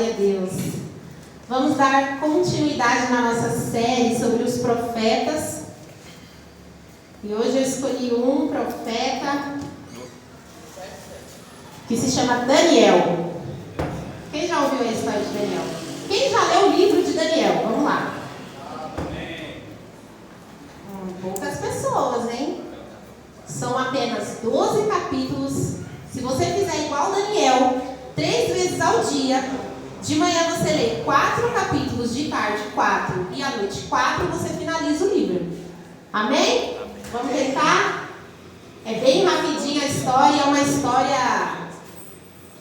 Glória a Deus. Vamos dar continuidade na nossa série sobre os profetas. E hoje eu escolhi um profeta que se chama Daniel. Quem já ouviu a história de Daniel? Quem já leu o livro de Daniel? Vamos lá. Poucas pessoas, hein? São apenas 12 capítulos. Se você fizer igual Daniel, 3 vezes ao dia, de manhã você lê 4 capítulos, de tarde 4 e à noite 4, você finaliza o livro. Amém? Vamos tentar? É bem rapidinha a história, é uma história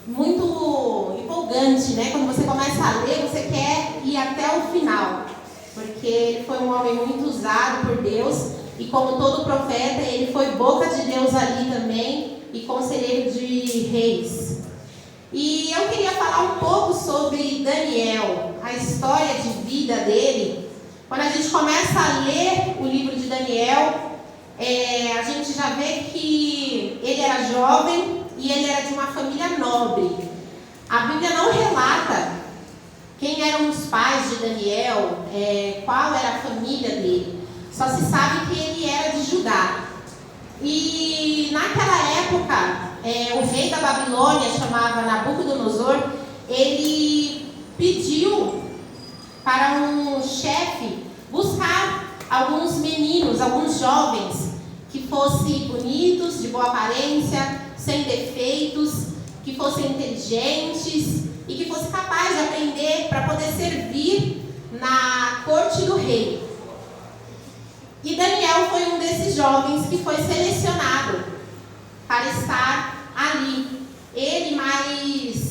muito empolgante, né? Quando você começa a ler, você quer ir até o final, porque ele foi um homem muito usado por Deus, e como todo profeta, ele foi boca de Deus ali também, e conselheiro de reis. E eu queria falar um pouco sobre Daniel, a história de vida dele. Quando a gente começa a ler o livro de Daniel, a gente já vê que ele era jovem e ele era de uma família nobre. A Bíblia não relata quem eram os pais de Daniel, qual era a família dele. Só se sabe que ele era de Judá. E naquela época, o rei da Babilônia, chamava Nabucodonosor, ele pediu para um chefe buscar alguns meninos, alguns jovens, que fossem bonitos, de boa aparência, sem defeitos, que fossem inteligentes e que fossem capazes de aprender para poder servir na corte do rei. E Daniel foi um desses jovens que foi selecionado para estar ali. Ele mais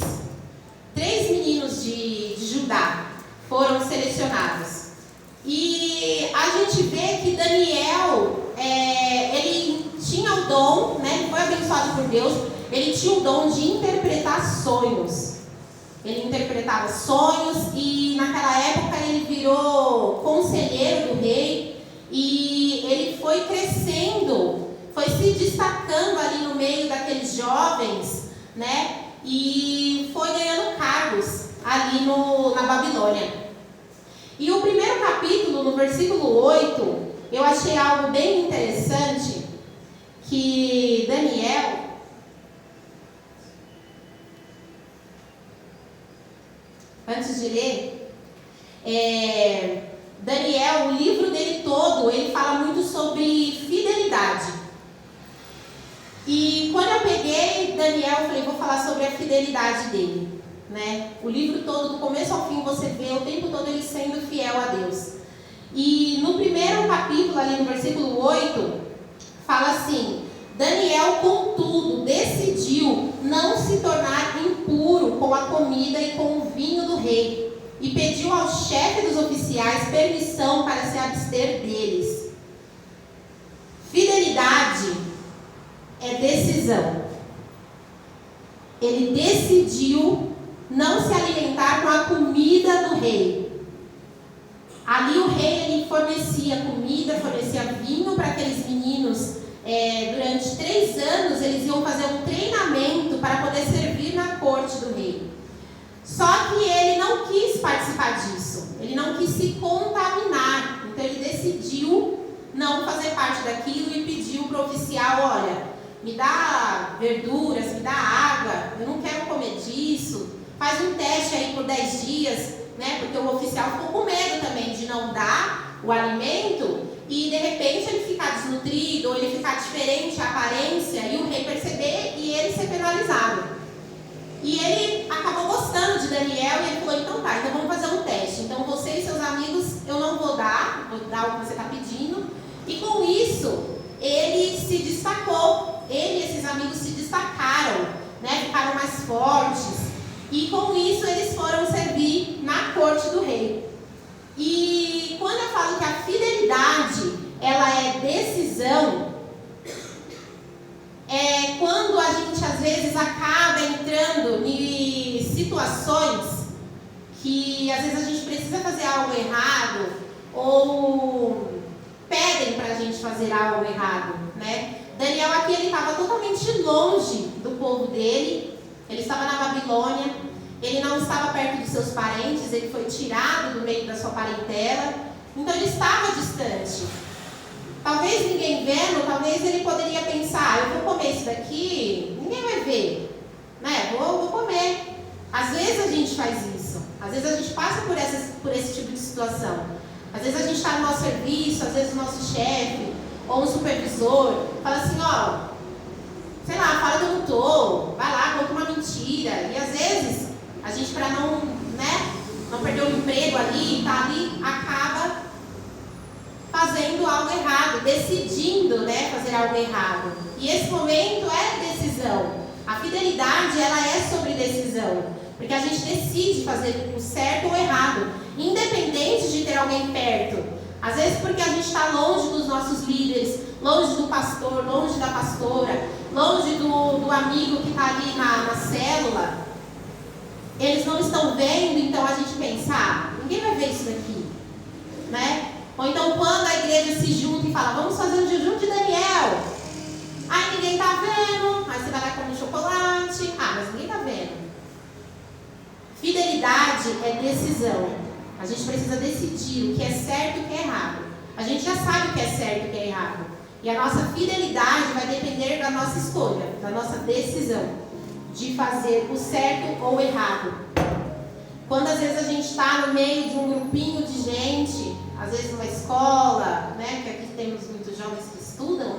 3 meninos de Judá foram selecionados. E a gente vê que Daniel, ele tinha o dom, né? Ele foi abençoado por Deus, ele tinha o dom de interpretar sonhos. Ele interpretava sonhos e naquela época ele virou conselheiro do rei. E ele foi crescendo, foi se destacando ali no meio daqueles jovens, né? E foi ganhando cargos ali na Babilônia. E o primeiro capítulo, no versículo 8, eu achei algo bem interessante, que Daniel, antes de ler, Daniel, o livro dele todo, ele fala muito sobre fidelidade. E quando eu peguei Daniel, eu falei, vou falar sobre a fidelidade dele, né? O livro todo, do começo ao fim, você vê o tempo todo ele sendo fiel a Deus. E no primeiro capítulo, ali no versículo 8, fala assim: Daniel, contudo, decidiu não se tornar impuro com a comida e com o vinho do rei, e pediu ao chefe dos oficiais permissão para se abster deles. Fidelidade é decisão. Ele decidiu não se alimentar com a comida do rei. Ali o rei, ele fornecia comida, fornecia vinho para aqueles meninos. Durante 3 anos eles iam fazer um treinamento para poder servir na corte do rei. Só que ele não quis participar disso, ele não quis se contaminar, então ele decidiu não fazer parte daquilo e pediu para o oficial: olha, me dá verduras, me dá água, eu não quero comer disso, faz um teste aí por 10 dias, né? Porque o oficial ficou com medo também de não dar o alimento e de repente ele ficar desnutrido ou ele ficar diferente a aparência e o rei perceber e ele ser penalizado. E ele acabou gostando de Daniel e ele falou: então tá, então vamos fazer um teste. Então você e seus amigos eu não vou dar o que você está pedindo. E com isso, ele se destacou. Ele e esses amigos se destacaram, né? Ficaram mais fortes. E com isso eles foram servir na corte do rei. E quando eu falo que a fidelidade, ela é decisão, quando a gente às vezes acaba entrando em situações que às vezes a gente precisa fazer algo errado ou pedem para a gente fazer algo errado, né? Daniel aqui, ele estava totalmente longe do povo dele, ele estava na Babilônia, ele não estava perto dos seus parentes, ele foi tirado do meio da sua parentela, então ele estava distante. Talvez ninguém vendo, talvez ele poderia pensar, eu vou comer isso daqui, ninguém vai ver, né? Vou comer. Às vezes a gente faz isso, às vezes a gente passa por esse tipo de situação. Às vezes a gente está no nosso serviço, às vezes o nosso chefe ou um supervisor fala assim, ó, sei lá, fala que eu não tô, vai lá, conta uma mentira. E às vezes a gente, para não perder o emprego ali, tá ali, acaba fazendo algo errado, decidindo, fazer algo errado. E esse momento é decisão. A fidelidade, ela é sobre decisão. Porque a gente decide fazer o certo ou o errado, independente de ter alguém perto. Às vezes porque a gente está longe dos nossos líderes, longe do pastor, longe da pastora, longe do amigo que está ali na célula. Eles não estão vendo, então a gente pensa, ninguém vai ver isso daqui, né? Ou então quando a igreja se junta e fala, vamos fazer um jejum de Daniel. Aí ninguém está vendo, aí você vai lá comer chocolate, mas ninguém está vendo. Fidelidade é decisão. A gente precisa decidir o que é certo e o que é errado. A gente já sabe o que é certo e o que é errado. E a nossa fidelidade vai depender da nossa escolha, da nossa decisão de fazer o certo ou o errado. Quando às vezes a gente está no meio de um grupinho de gente, às vezes numa escola, porque aqui temos muitos jovens que estudam,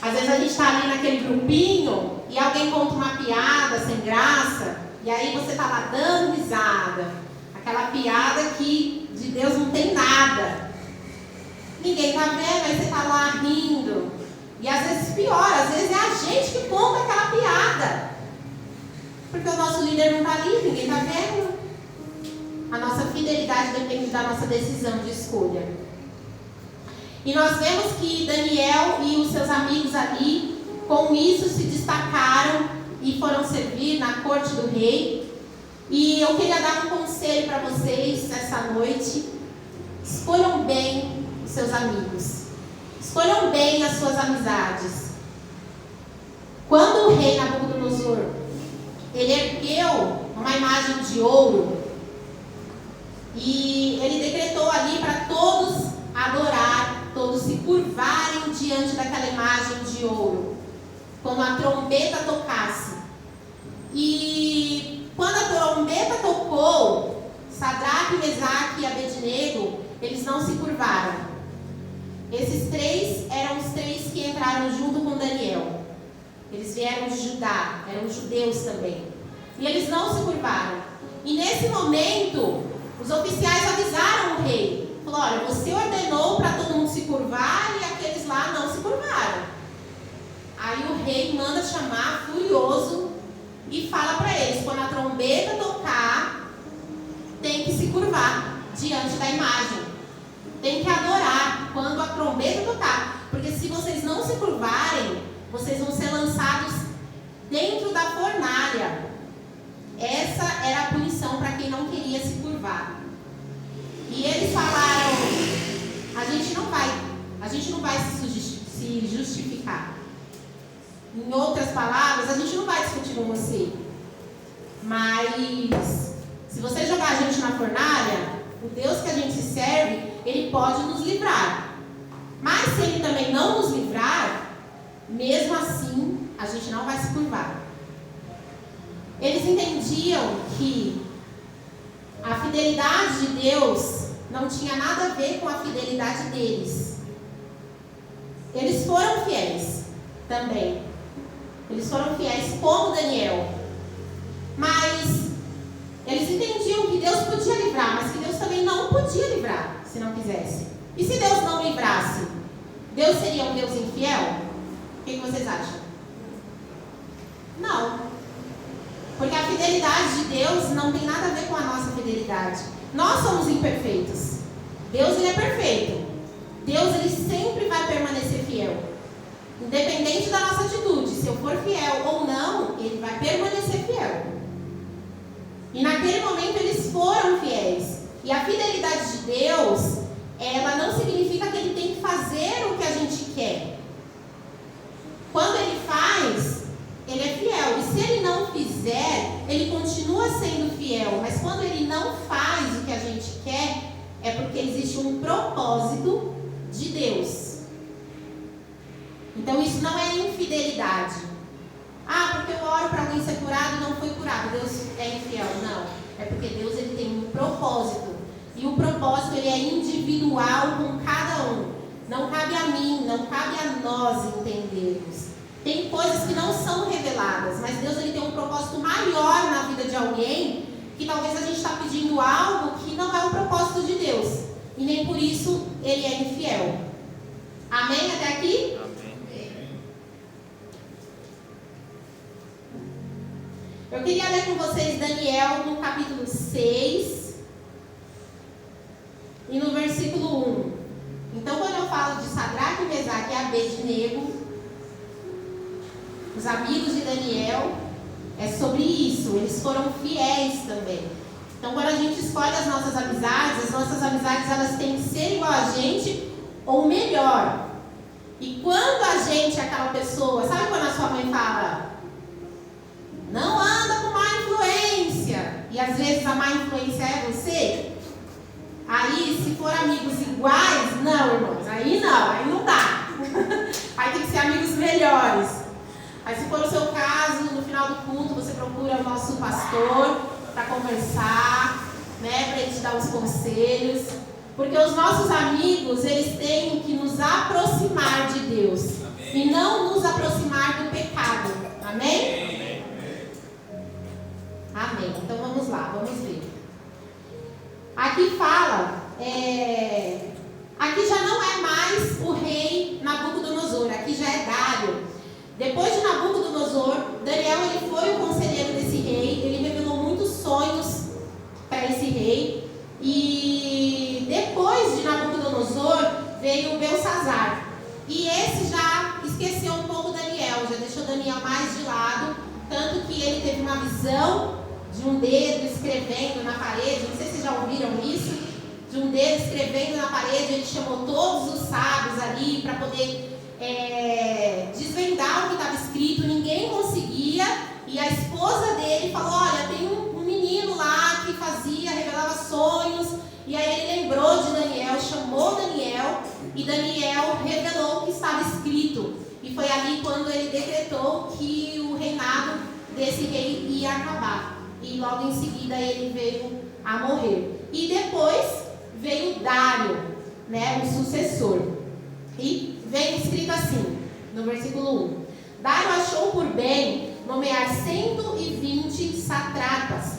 Às vezes a gente está ali naquele grupinho e alguém conta uma piada sem graça, e aí você está lá dando risada. Aquela piada que de Deus não tem nada. Ninguém está vendo, aí você está lá rindo. E às vezes pior, às vezes é a gente que conta aquela piada. Porque o nosso líder não está ali, ninguém está vendo. A nossa fidelidade depende da nossa decisão de escolha. E nós vemos que Daniel e os seus amigos ali, com isso se destacaram e foram servir na corte do rei. E eu queria dar um conselho para vocês essa noite. Escolham bem os seus amigos. Escolham bem as suas amizades. Quando o rei Nabucodonosor, ele ergueu uma imagem de ouro, e ele decretou ali para todos adorar, todos se curvarem diante daquela imagem de ouro, quando a trombeta tocasse. E quando a trombeta tocou, Sadraque, Mesaque e Abednego, eles não se curvaram. Esses três eram os três que entraram junto com Daniel. Eles vieram de Judá, eram judeus também. E eles não se curvaram. E nesse momento, os oficiais avisaram o rei. Falaram, olha, você ordenou para todo mundo se curvar e aqueles lá não se curvaram. Aí o rei manda chamar, furioso, e fala para eles, quando a trombeta tocar, tem que se curvar diante da imagem. Tem que adorar quando a trombeta tocar. Porque se vocês não se curvarem, vocês vão ser lançados dentro da fornalha. Essa era a punição para quem não queria se curvar. E eles falaram, a gente não vai se justificar. Em outras palavras, a gente não vai discutir com você. Mas se você jogar a gente na fornalha, o Deus que a gente serve, Ele pode nos livrar. Mas se Ele também não nos livrar, mesmo assim, a gente não vai se curvar. Eles entendiam que a fidelidade de Deus não tinha nada a ver com a fidelidade deles. Eles foram fiéis também. Eles foram fiéis como Daniel. Mas eles entendiam que Deus podia livrar, mas que Deus também não podia livrar se não quisesse. E se Deus não livrasse, Deus seria um Deus infiel? O que vocês acham? Não. Porque a fidelidade de Deus não tem nada a ver com a nossa fidelidade. Nós somos imperfeitos. Deus, Ele é perfeito. Deus, Ele sempre vai permanecer fiel. Independente da nossa atitude, se eu for fiel ou não, Ele vai permanecer fiel. E naquele momento eles foram fiéis. E a fidelidade de Deus, ela não significa que Ele tem que fazer o que a gente quer. Quando Ele faz, Ele é fiel. E se Ele não fizer, ele continua sendo fiel, mas quando ele não faz o que a gente quer, é porque existe um propósito de Deus. Então isso não é infidelidade. Ah, porque eu oro para alguém ser curado e não foi curado, Deus é infiel. Não, é porque Deus ele tem um propósito. E o propósito ele é individual com cada um. Não cabe a mim, não cabe a nós entendermos. Tem coisas que não são reveladas, mas Deus ele tem um propósito maior na vida de alguém, que talvez a gente está pedindo algo que não é o propósito de Deus. E nem por isso ele é infiel. Amém até aqui? Amém. Eu queria ler com vocês Daniel no capítulo 6 e no versículo 1. Então, quando eu falo de Sadraque, Mesaque e Abednego, os amigos de Daniel, é sobre isso. Eles foram fiéis também. Então, quando a gente escolhe as nossas amizades elas têm que ser igual a gente ou melhor. E quando a gente é aquela pessoa, sabe quando a sua mãe fala, não anda com má influência, e às vezes a má influência é você? Aí, se for amigos iguais, não, irmãos, aí não dá. Aí tem que ser amigos melhores. Aí, se for o seu caso, no final do culto, você procura o nosso pastor para conversar, né, para ele te dar os conselhos. Porque os nossos amigos, eles têm que nos aproximar de Deus. Amém. E não nos aproximar do pecado. Amém? Amém. Então, vamos lá, vamos ver. Aqui fala, aqui já não é mais o rei Nabucodonosor, aqui já é Dário. Depois de Nabucodonosor, Daniel ele foi o conselheiro desse rei, ele revelou muitos sonhos para esse rei. E depois de Nabucodonosor veio Belsazar. E esse já esqueceu um pouco Daniel, já deixou Daniel mais de lado, tanto que ele teve uma visão de um dedo escrevendo na parede, não sei se vocês já ouviram isso, de um dedo escrevendo na parede. Ele chamou todos os sábios ali para poder desvendar o que estava escrito, ninguém conseguia, e a esposa dele falou, olha, tem um menino lá que revelava sonhos, e aí ele lembrou de Daniel, chamou Daniel, e Daniel revelou o que estava escrito, e foi ali quando ele decretou que o reinado desse rei ia acabar, e logo em seguida ele veio a morrer, e depois veio Dário, né, o sucessor, e vem escrito assim, no versículo 1. Dário achou por bem nomear 120 satrapas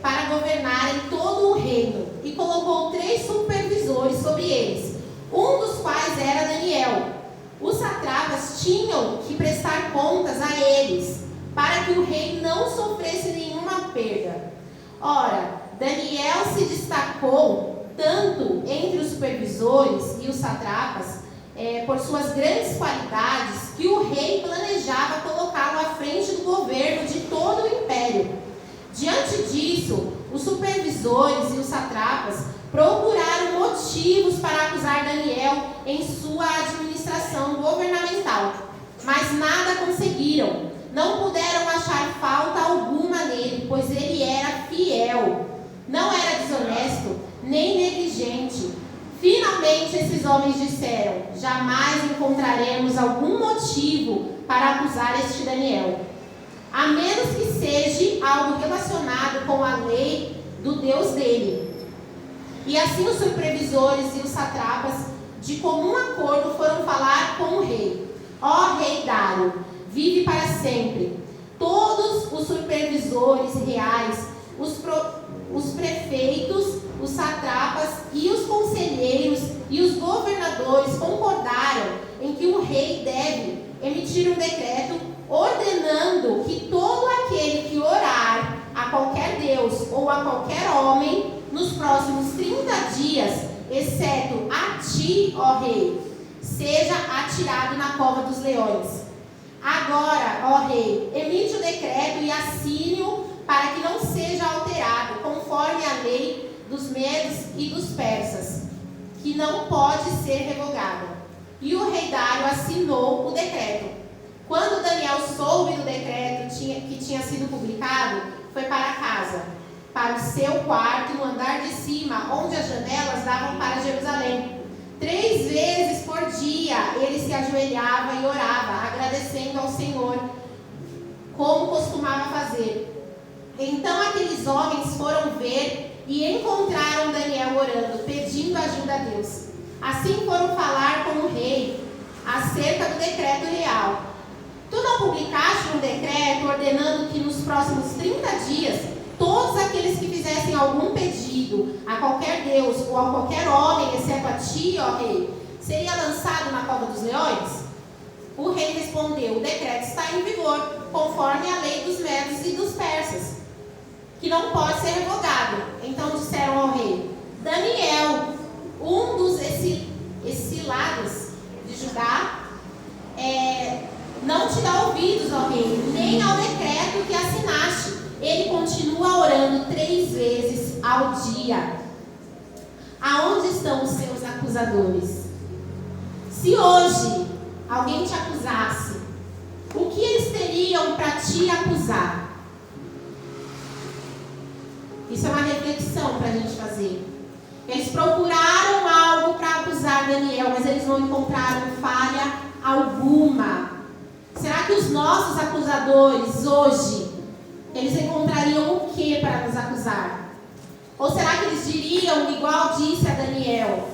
para governarem todo o reino, e colocou 3 supervisores sobre eles, um dos quais era Daniel. Os satrapas tinham que prestar contas a eles, para que o rei não sofresse nenhuma perda. Ora, Daniel se destacou tanto entre os supervisores e os satrapas por suas grandes qualidades, que o rei planejava colocá-lo à frente do governo de todo o império. Diante disso, os supervisores e os satrapas procuraram motivos para acusar Daniel em sua administração governamental, mas nada conseguiram. Não puderam achar falta alguma nele, pois ele era fiel, não era desonesto, nem negligente. Finalmente esses homens disseram, jamais encontraremos algum motivo para acusar este Daniel, a menos que seja algo relacionado com a lei do Deus dele. E assim os supervisores e os satrapas, de comum acordo, foram falar com o rei. Ó rei Dário, vive para sempre. Todos os supervisores reais, os prefeitos, os satrapas e os conselheiros e os governadores concordaram em que o rei deve emitir um decreto ordenando que todo aquele que orar a qualquer Deus ou a qualquer homem nos próximos 30 dias, exceto a ti, ó rei, seja atirado na cova dos leões. Agora, ó rei, emite o decreto e assine-o para que não seja alterado, conforme a lei dos medos e dos persas, que não pode ser revogada. E o rei Dário assinou o decreto. Quando Daniel soube do decreto que tinha sido publicado, foi para casa, para o seu quarto no andar de cima, onde as janelas davam para Jerusalém. 3 vezes por dia ele se ajoelhava e orava, agradecendo ao Senhor, como costumava fazer. Então aqueles homens foram ver e encontraram Daniel orando, pedindo ajuda a Deus. Assim foram falar com o rei acerca do decreto real. Tu não publicaste um decreto ordenando que nos próximos 30 dias todos aqueles que fizessem algum pedido a qualquer Deus ou a qualquer homem, exceto a ti, ó rei, seria lançado na cova dos leões? O rei respondeu: o decreto está em vigor, conforme a lei dos medos e dos persas, que não pode ser revogado. Então disseram ao rei: Daniel, um dos exilados de Judá, não te dá ouvidos, ó rei, nem ao decreto que assinaste. Ele continua orando 3 vezes ao dia. Aonde estão os seus acusadores? Se hoje alguém te acusasse, o que eles teriam para te acusar? Isso é uma reflexão para a gente fazer. Eles procuraram algo para acusar Daniel, mas eles não encontraram falha alguma. Será que os nossos acusadores hoje, eles encontrariam o que para nos acusar? Ou será que eles diriam, igual disse a Daniel: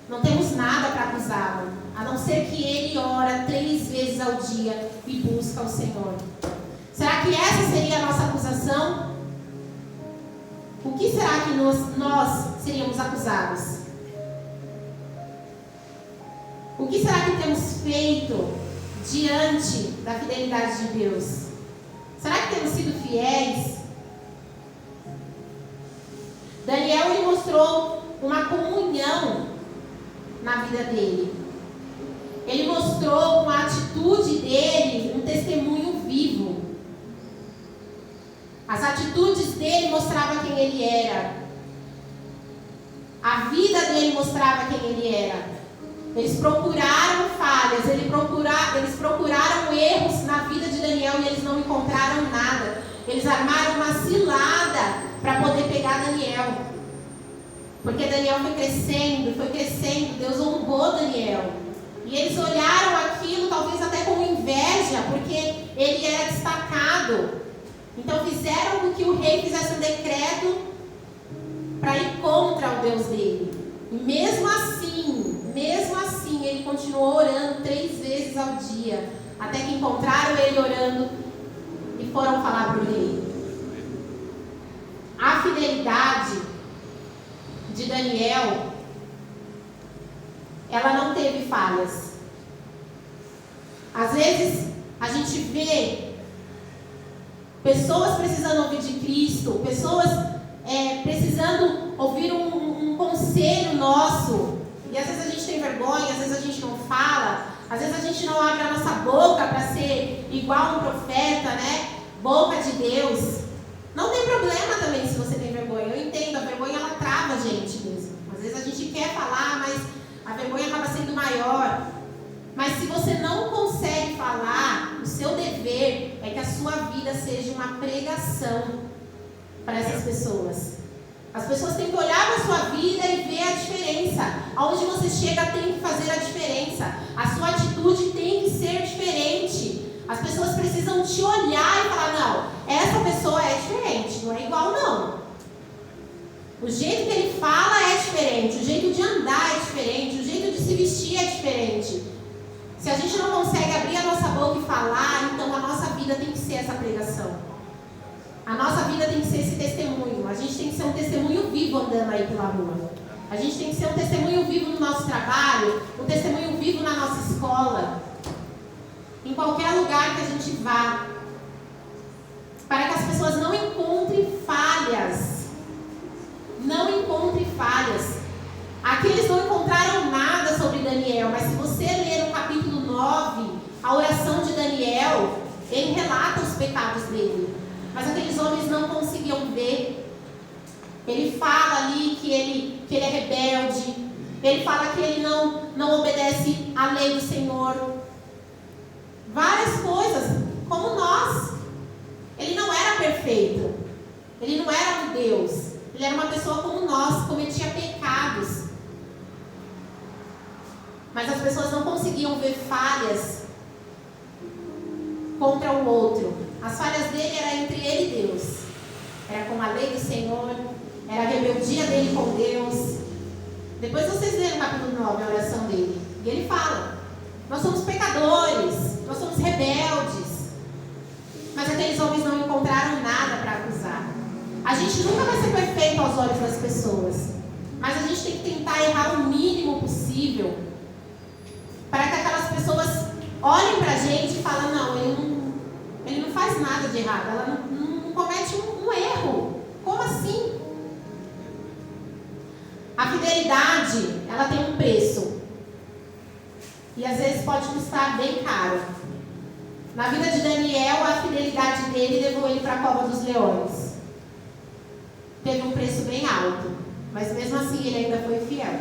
não temos nada para acusá-lo, a não ser que ele ora 3 vezes ao dia e busca o Senhor? Será que essa seria a nossa acusação? O que será que nós seríamos acusados? O que será que temos feito diante da fidelidade de Deus? Será que temos sido fiéis? Daniel, ele mostrou uma comunhão na vida dele. Ele mostrou com a atitude dele um testemunho vivo. As atitudes dele mostravam quem ele era. A vida dele mostrava quem ele era. Eles procuraram falhas, eles procuraram erros na vida de Daniel e eles não encontraram nada. Eles armaram uma cilada para poder pegar Daniel. Porque Daniel foi crescendo, Deus honrou Daniel. E eles olharam aquilo talvez até com inveja, porque ele era destacado. Então fizeram com que o rei fizesse um decreto para ir contra o Deus dele. E mesmo assim, ele continuou orando 3 vezes ao dia, até que encontraram ele orando e foram falar para o rei. A fidelidade de Daniel, ela não teve falhas. Às vezes a gente vê pessoas precisando ouvir de Cristo, pessoas precisando ouvir um conselho nosso, e às vezes a gente tem vergonha, às vezes a gente não fala, às vezes a gente não abre a nossa boca para ser igual um profeta, né? Boca de Deus. Não tem problema também se você tem vergonha. Eu entendo, a vergonha ela trava a gente mesmo. Às vezes a gente quer falar, mas a vergonha acaba sendo maior. Mas se você não consegue falar, o seu dever é que a sua vida seja uma pregação para essas pessoas. As pessoas têm que olhar para a sua vida e ver a diferença. Aonde você chega tem que fazer a diferença. A sua atitude tem que ser diferente. As pessoas precisam te olhar e falar: não, essa pessoa é diferente, não é igual não. O jeito que ele fala é diferente, o jeito de andar é diferente, o jeito de se vestir é diferente. Se a gente não consegue abrir a nossa boca e falar, então a nossa vida tem que ser essa pregação. A nossa vida tem que ser esse testemunho. A gente tem que ser um testemunho vivo andando aí pela rua. A gente tem que ser um testemunho vivo no nosso trabalho, um testemunho vivo na nossa escola, em qualquer lugar que a gente vá, para que as pessoas não encontrem falhas. Não encontrem falhas. Aqui eles não encontraram nada sobre Daniel, mas se você ler no capítulo 9, a oração de Daniel, ele relata os pecados dele. Mas aqueles homens não conseguiam ver. Ele fala ali que ele é rebelde. Ele fala que ele não obedece à lei do Senhor. várias coisas, como nós. Ele não era perfeito. Ele não era um Deus. Ele era uma pessoa como nós, cometia pecados. Mas as pessoas não conseguiam ver falhas contra o outro. As falhas dele eram entre ele e Deus. Era com a lei do Senhor, era a rebeldia dele com Deus. Depois vocês leram no capítulo 9 a oração dele. E ele fala: nós somos pecadores, nós somos rebeldes. Mas aqueles homens não encontraram nada para acusar. A gente nunca vai ser perfeito aos olhos das pessoas. Mas a gente tem que tentar errar o mínimo possível, para que aquelas pessoas olhem para a gente e falem: não, ele não faz nada de errado, ela não comete um erro. Como assim? A fidelidade, ela tem um preço. E às vezes pode custar bem caro. Na vida de Daniel, a fidelidade dele levou ele para a cova dos leões. Teve um preço bem alto, mas mesmo assim ele ainda foi fiel.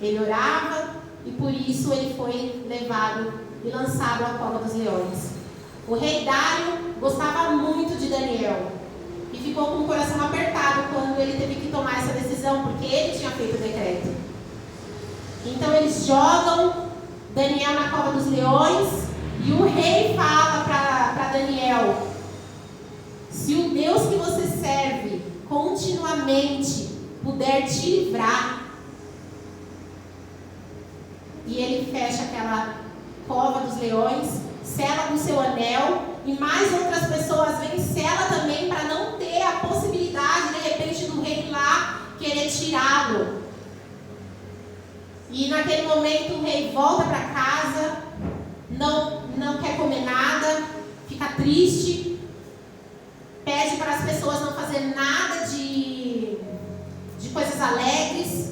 Ele orava e por isso ele foi levado e lançado à cova dos leões. O rei Dário gostava muito de Daniel e ficou com o coração apertado quando ele teve que tomar essa decisão, porque ele tinha feito o decreto. Então eles jogam Daniel na cova dos leões e o rei fala para Daniel: se o Deus que você serve continuamente puder te livrar. E ele fecha aquela cova dos leões, sela com seu anel, e mais outras pessoas vêm, sela também, para não ter a possibilidade, de repente, do rei lá querer tirá-lo. E naquele momento o rei volta para casa, não quer comer nada, fica triste, pede para as pessoas não fazerem nada de coisas alegres,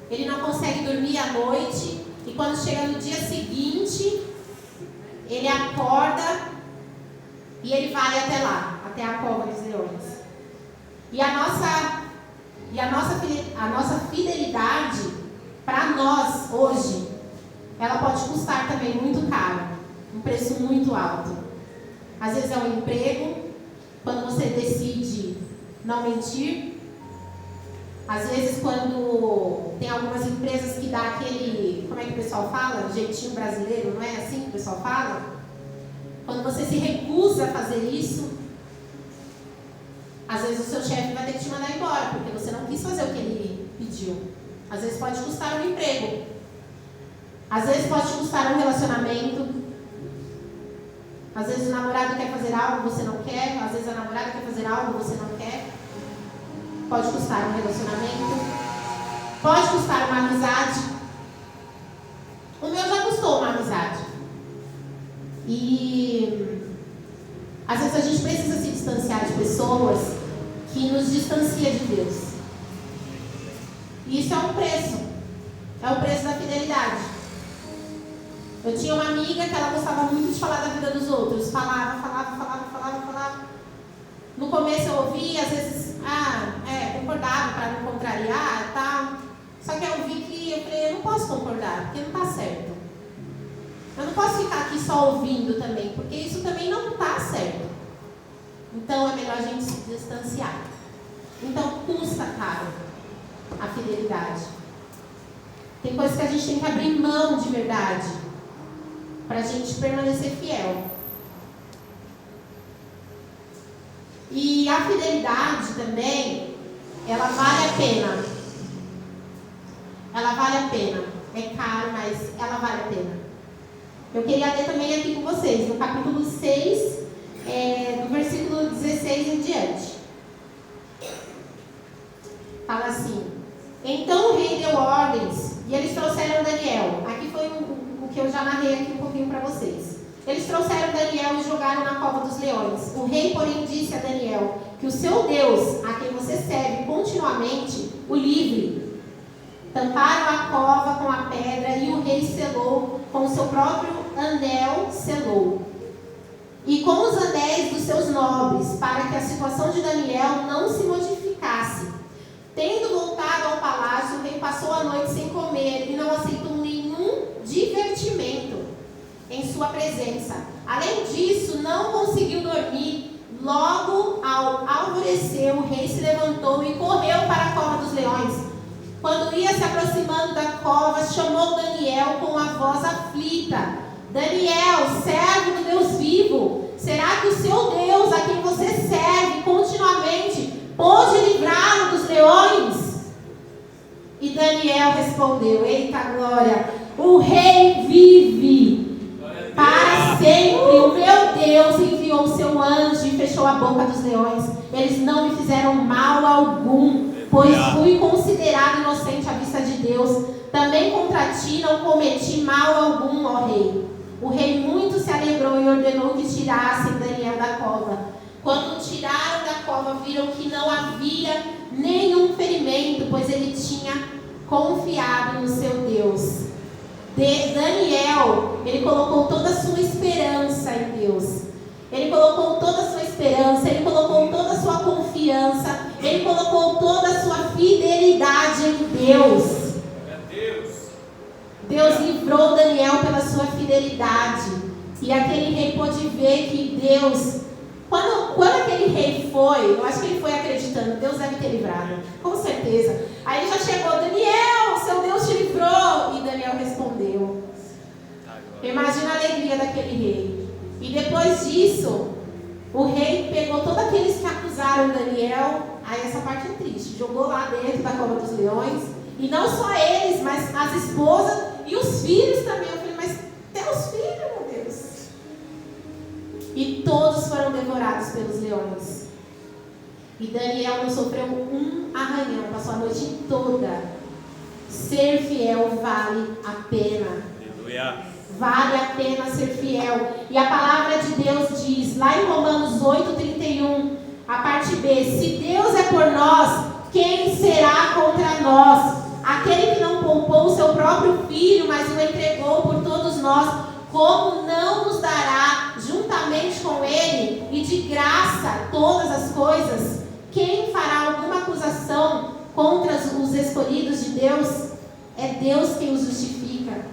ele não consegue dormir à noite, e quando chega no dia seguinte, ele acorda e ele vai até lá, até a cova dos leões. E a nossa fidelidade, para nós hoje, ela pode custar também muito caro, um preço muito alto. Às vezes é um emprego, quando você decide não mentir. Às vezes quando tem algumas empresas que dá aquele, como é que o pessoal fala? Jeitinho brasileiro, não é assim que o pessoal fala? Quando você se recusa a fazer isso, às vezes o seu chefe vai ter que te mandar embora, porque você não quis fazer o que ele pediu. Às vezes pode custar um emprego. Às vezes pode custar um relacionamento. Às vezes o namorado quer fazer algo, você não quer. Às vezes a namorada quer fazer algo, você não quer. Pode custar um relacionamento. Pode custar uma amizade. O meu já custou uma amizade. E às vezes a gente precisa se distanciar de pessoas que nos distanciam de Deus. E isso é um preço. É o preço da fidelidade. Eu tinha uma amiga que ela gostava muito de falar da vida dos outros. Falava. No começo eu ouvia, às vezes, concordava para não contrariar e tal. Só que eu vi que eu falei: eu não posso concordar, porque não está certo. Eu não posso ficar aqui só ouvindo também, porque isso também não está certo. Então é melhor a gente se distanciar. Então custa caro a fidelidade. Tem coisas que a gente tem que abrir mão de verdade para a gente permanecer fiel. E a fidelidade também, ela vale a pena. Ela vale a pena. É caro, mas ela vale a pena. Eu queria ler também aqui com vocês, no capítulo 6, do versículo 16 em diante. Fala assim: então o rei deu ordens e eles trouxeram Daniel. Aqui foi o que eu já narrei aqui um pouquinho para vocês. Eles trouxeram Daniel e jogaram na cova dos leões. O rei, porém, disse a Daniel que o seu Deus, a quem você serve continuamente, o livre. Tamparam a cova com a pedra e o rei selou com o seu próprio anel, selou. E com os anéis dos seus nobres, para que a situação de Daniel não se modificasse. Tendo voltado ao palácio, o rei passou a noite sem comer e não aceitou nenhum divertimento. em sua presença. Além disso, não conseguiu dormir. Logo ao alvorecer, o rei se levantou e correu para a cova dos leões. Quando ia se aproximando da cova, chamou Daniel com a voz aflita: Daniel, servo do Deus vivo, será que o seu Deus, a quem você serve continuamente, pôde livrá-lo dos leões? E Daniel respondeu: eita glória, o rei vive para sempre. O meu Deus enviou o seu anjo e fechou a boca dos leões. Eles não me fizeram mal algum, pois fui considerado inocente à vista de Deus. Também contra ti não cometi mal algum, ó rei. O rei muito se alegrou e ordenou que tirassem Daniel da cova. Quando o tiraram da cova, viram que não havia nenhum ferimento, pois ele tinha confiado no seu Deus. Daniel, ele colocou toda a sua esperança em Deus. Ele colocou toda a sua esperança, ele colocou toda a sua confiança, ele colocou toda a sua fidelidade em Deus. Deus livrou Daniel pela sua fidelidade. E aquele rei pôde ver que Deus, quando aquele rei foi, eu acho que ele foi acreditando, Deus deve ter livrado, com certeza. Aí ele já chegou: Daniel, seu Deus te livrou. E Daniel respondeu. Imagina a alegria daquele rei. E depois disso, o rei pegou todos aqueles que acusaram Daniel. Aí essa parte é triste, jogou lá dentro da cova dos leões. E não só eles, mas as esposas e os filhos também. Eu falei: mas teus filhos, meu Deus. E todos foram devorados pelos leões. E Daniel não sofreu um arranhão, passou a noite toda. Ser fiel vale a pena. Aleluia. Vale a pena ser fiel. E a palavra de Deus diz, lá em Romanos 8:31, a parte B: se Deus é por nós, quem será contra nós? Aquele que não poupou o seu próprio filho, mas o entregou por todos nós, como não nos dará juntamente com ele e de graça todas as coisas? Quem fará alguma acusação contra os escolhidos de Deus? É Deus quem os justifica.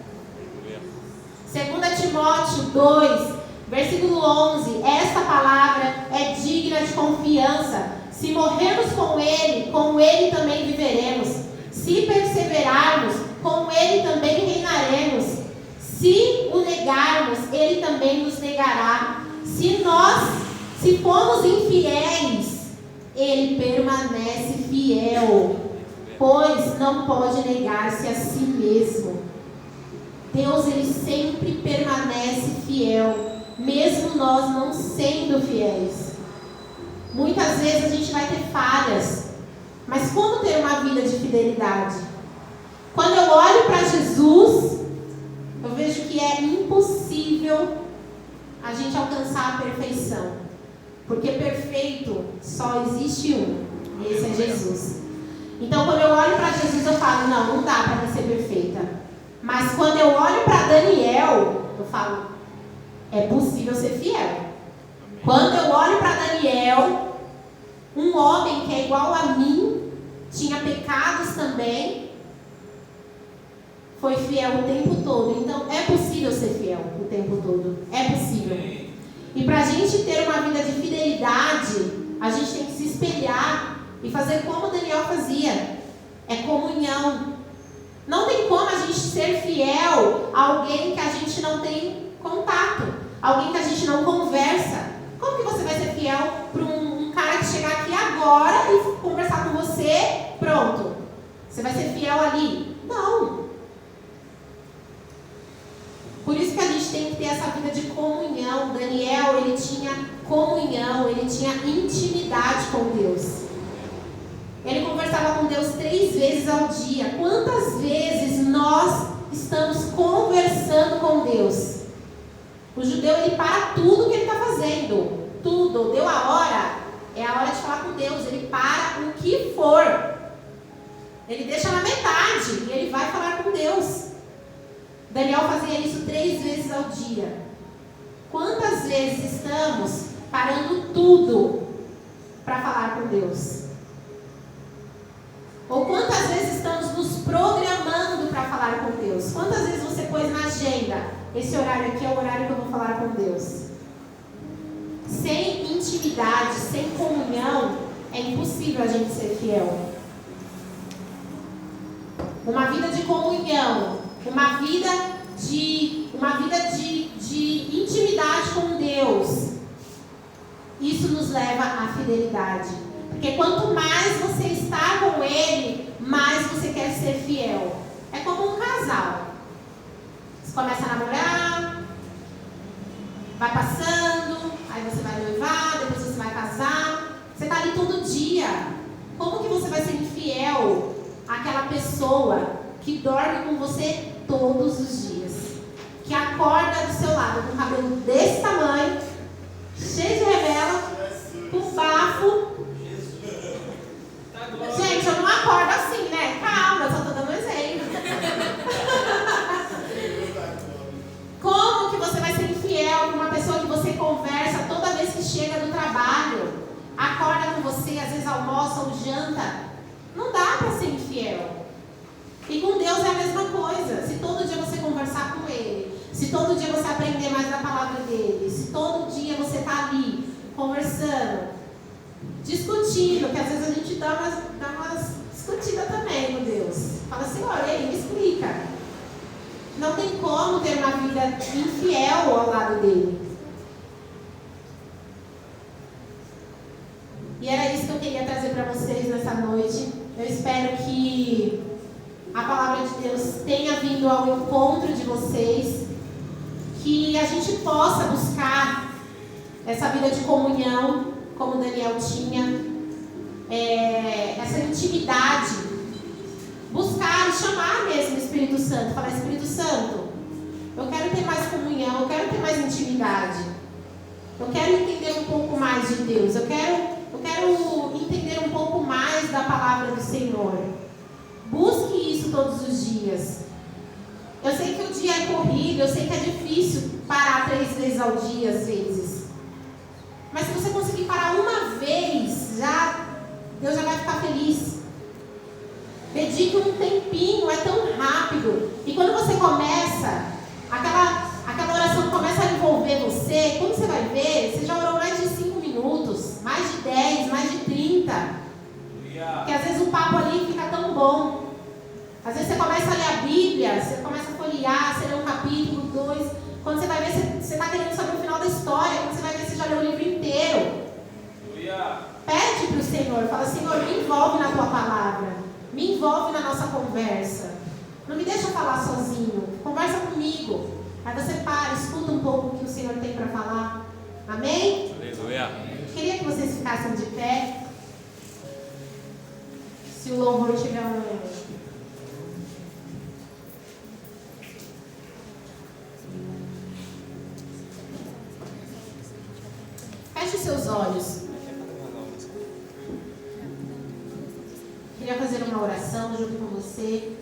2 Timóteo 2, versículo 11: esta palavra é digna de confiança. Se morrermos com ele também viveremos. Se perseverarmos, com ele também reinaremos. Se o negarmos, ele também nos negará. Se formos infiéis, ele permanece fiel, pois não pode negar-se a si mesmo. Deus, ele sempre permanece fiel, mesmo nós não sendo fiéis. Muitas vezes a gente vai ter falhas, mas como ter uma vida de fidelidade? Quando eu olho para Jesus, eu vejo que é impossível a gente alcançar a perfeição, porque perfeito só existe um, e esse é Jesus. Então, quando eu olho para Jesus, eu falo: não dá para ser perfeita. Mas quando eu olho para Daniel, eu falo: é possível ser fiel. Quando eu olho para Daniel, um homem que é igual a mim, tinha pecados também, foi fiel o tempo todo. Então é possível ser fiel o tempo todo. É possível. E para a gente ter uma vida de fidelidade, a gente tem que se espelhar e fazer como Daniel fazia. É comunhão. Não tem como a gente ser fiel a alguém que a gente não tem contato, alguém que a gente não conversa. Como que você vai ser fiel para um cara que chegar aqui agora e conversar com você? Pronto. Você vai ser fiel ali? Não. Por isso que a gente tem que ter essa vida de comunhão. Daniel, ele tinha comunhão, ele tinha intimidade com Deus. Ele conversava com Deus 3 vezes ao dia. Quantas vezes nós estamos conversando com Deus? O judeu, ele para tudo que ele está fazendo. Tudo. Deu a hora, é a hora de falar com Deus. Ele para o que for. Ele deixa na metade e ele vai falar com Deus. Daniel fazia isso 3 vezes ao dia. Quantas vezes estamos parando tudo para falar com Deus? Ou quantas vezes estamos nos programando para falar com Deus? Quantas vezes você pôs na agenda? esse horário aqui é o horário que eu vou falar com Deus. Sem intimidade, sem comunhão, é impossível a gente ser fiel. Uma vida de comunhão, uma vida de intimidade com Deus, isso nos leva à fidelidade. Porque quanto mais você está com Ele, mais você quer ser fiel. É como um casal. Você começa a namorar, vai passando, aí você vai noivar, depois você vai casar. Você está ali todo dia. Como que você vai ser infiel àquela pessoa que dorme com você todos os dias? Que acorda do seu lado com o cabelo desse tamanho, cheio de revela, com bafo. Gente, eu não acordo assim, né? Calma, eu só estou dando um exemplo. Como que você vai ser infiel com uma pessoa que você conversa toda vez que chega do trabalho, acorda com você, às vezes almoça ou janta? Não dá para ser infiel. E com Deus é a mesma coisa. Se todo dia você conversar com Ele, se todo dia você aprender mais da palavra dEle, se todo dia você está ali conversando, discutindo, que às vezes a gente dá umas discutidas também com Deus. Fala assim, olha aí, me explica. Não tem como ter uma vida infiel ao lado dEle. E era isso que eu queria trazer para vocês nessa noite. Eu espero que a palavra de Deus tenha vindo ao encontro de vocês, que a gente possa buscar essa vida de comunhão, como Daniel tinha, essa intimidade, buscar e chamar mesmo o Espírito Santo, falar: Espírito Santo, eu quero ter mais comunhão, eu quero ter mais intimidade, eu quero entender um pouco mais de Deus, eu quero entender um pouco mais da palavra do Senhor. Busque isso todos os dias. Eu sei que o dia é corrido, eu sei que é difícil parar 3 vezes ao dia às vezes. Mas se você conseguir parar uma vez, Deus já vai ficar feliz. Dedique um tempinho, é tão rápido. E quando você começa, aquela oração começa a envolver você, quando você vai ver, você já orou mais de 5 minutos, mais de 10, mais de 30. Porque às vezes o papo ali fica tão bom. Às vezes você começa a ler a Bíblia, você começa a folhear, você lê um capítulo, 2. Quando você vai ver, você está querendo saber o final da história. Quando você vai ver, você já leu o livro inteiro. Pede para o Senhor, fala: Senhor, me envolve na tua palavra, me envolve na nossa conversa. Não me deixa falar sozinho, conversa comigo. Aí você para, escuta um pouco o que o Senhor tem para falar. Amém? Aleluia. Queria que vocês ficassem de pé. Se o louvor tiver um... Feche seus olhos. Queria fazer uma oração junto com você.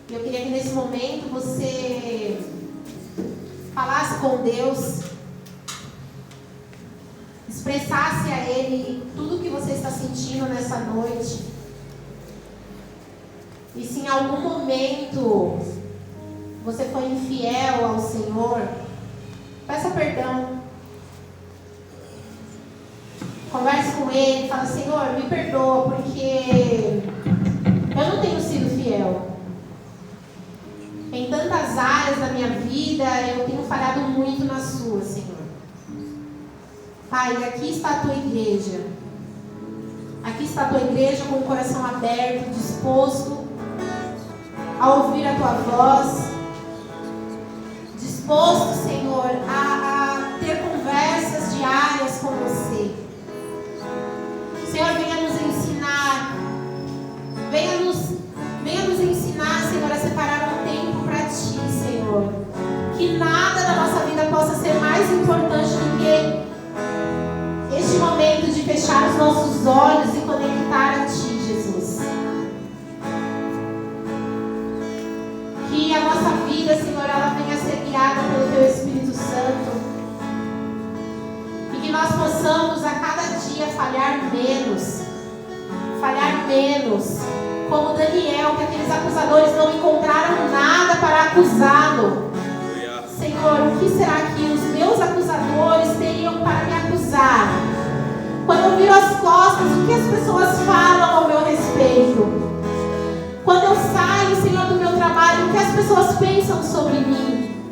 E eu queria que nesse momento você falasse com Deus, expressasse a Ele tudo o que você está sentindo nessa noite. E se em algum momento você foi infiel ao Senhor, peça perdão. Converse com Ele, fala: Senhor, me perdoa, porque eu não tenho sido fiel. Em tantas áreas da minha vida, eu tenho falhado muito na sua, Senhor. Pai, aqui está a tua igreja. Aqui está a tua igreja com o coração aberto, disposto a ouvir a tua voz. Disposto, Senhor, a ter conversas diárias com você. Senhor, venha nos ensinar. Venha nos ensinar, Senhor, a separar um tempo para Ti, Senhor. Que nada da nossa vida possa ser mais importante do que este momento de fechar os nossos olhos e conectar a Ti, Jesus. Que a nossa vida, Senhor, ela venha a ser guiada pelo Teu Espírito Santo. E que nós possamos a cada dia falhar menos. Como Daniel, que aqueles acusadores não encontraram nada para acusá-lo. Senhor, Senhor, o que será que os meus acusadores teriam para me acusar? Quando eu viro as costas, o que as pessoas falam ao meu respeito? Quando eu saio, Senhor, do meu trabalho, o que as pessoas pensam sobre mim?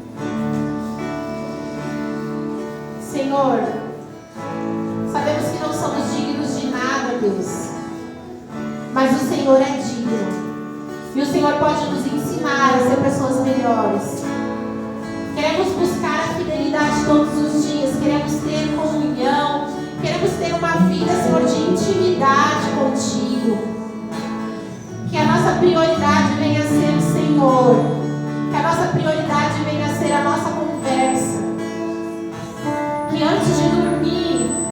Senhor, sabemos que não somos dignos de nada, Deus, mas o Senhor é digno. E o Senhor pode nos ensinar a ser pessoas melhores.